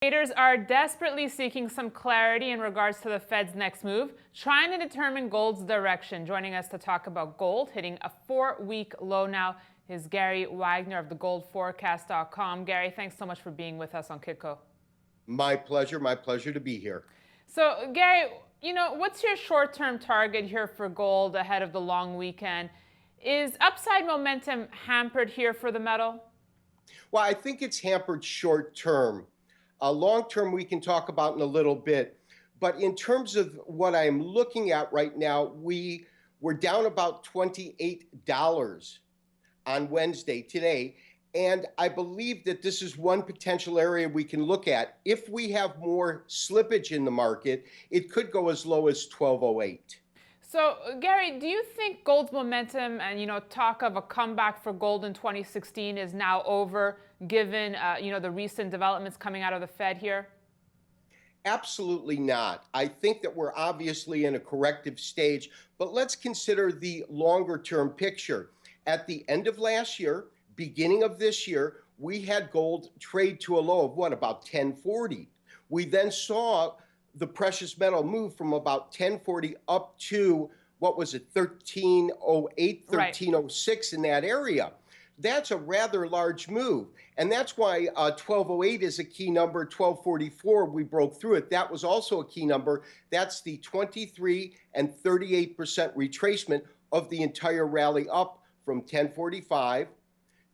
Traders are desperately seeking some clarity in regards to the Fed's next move, trying to determine gold's direction. Joining us to talk about gold hitting a 4-week low now is Gary Wagner of thegoldforecast.com. Gary, thanks so much for being with us on Kitco. My pleasure to be here. So, Gary, what's your short-term target here for gold ahead of the long weekend? Is upside momentum hampered here for the metal? Well, I think it's hampered short-term. Long-term we can talk about in a little bit. But in terms of what I'm looking at right now, we're down about $28 on Wednesday today. And I believe that this is one potential area we can look at. If we have more slippage in the market, it could go as low as 1208. So, Gary, do you think gold's momentum and, talk of a comeback for gold in 2016 is now over, given, the recent developments coming out of the Fed here? Absolutely not. I think that we're obviously in a corrective stage, but let's consider the longer term picture. At the end of last year, beginning of this year, we had gold trade to a low of about 1040. We then saw the precious metal move from about 1040 up to, what was it, 1308, 1306 in that area. That's a rather large move. And that's why 1208 is a key number. 1244, we broke through it. That was also a key number. That's the 23 and 38% retracement of the entire rally up from 1045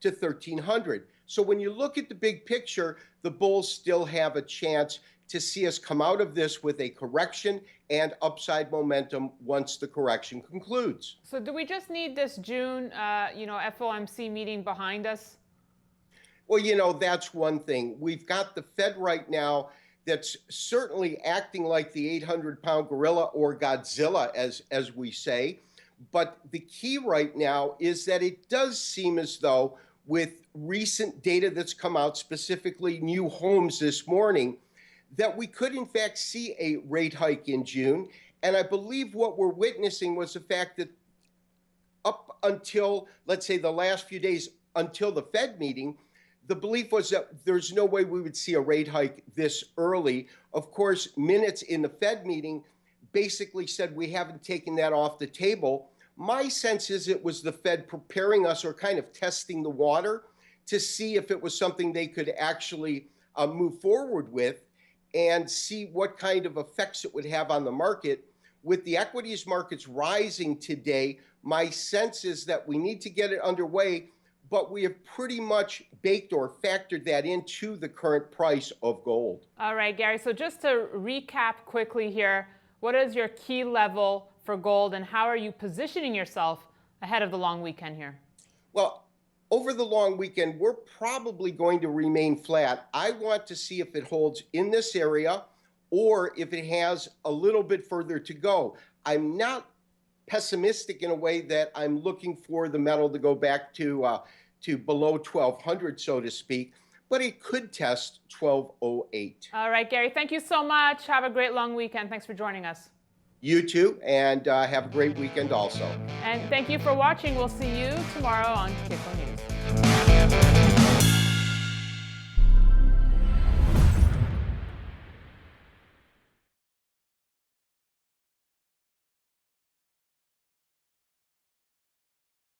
to 1300. So when you look at the big picture, the bulls still have a chance to see us come out of this with a correction and upside momentum once the correction concludes. So do we just need this June, FOMC meeting behind us? Well, that's one thing. We've got the Fed right now that's certainly acting like the 800-pound gorilla, or Godzilla, as we say. But the key right now is that it does seem as though, with recent data that's come out, specifically new homes this morning, that we could in fact see a rate hike in June. And I believe what we're witnessing was the fact that up until, let's say, the last few days until the Fed meeting, the belief was that there's no way we would see a rate hike this early. Of course, minutes in the Fed meeting basically said we haven't taken that off the table. My sense is it was the Fed preparing us, or kind of testing the water, to see if it was something they could actually move forward with and see what kind of effects it would have on the market. With the equities markets rising today, my sense is that we need to get it underway, but we have pretty much baked or factored that into the current price of gold. All right, Gary, so just to recap quickly here, what is your key level for gold, and how are you positioning yourself ahead of the long weekend here? Well, over the long weekend, we're probably going to remain flat. I want to see if it holds in this area or if it has a little bit further to go. I'm not pessimistic in a way that I'm looking for the metal to go back to below 1200, so to speak, but it could test 1208. All right, Gary, thank you so much. Have a great long weekend. Thanks for joining us. You too, and have a great weekend also. And thank you for watching. We'll see you tomorrow on Kitco News.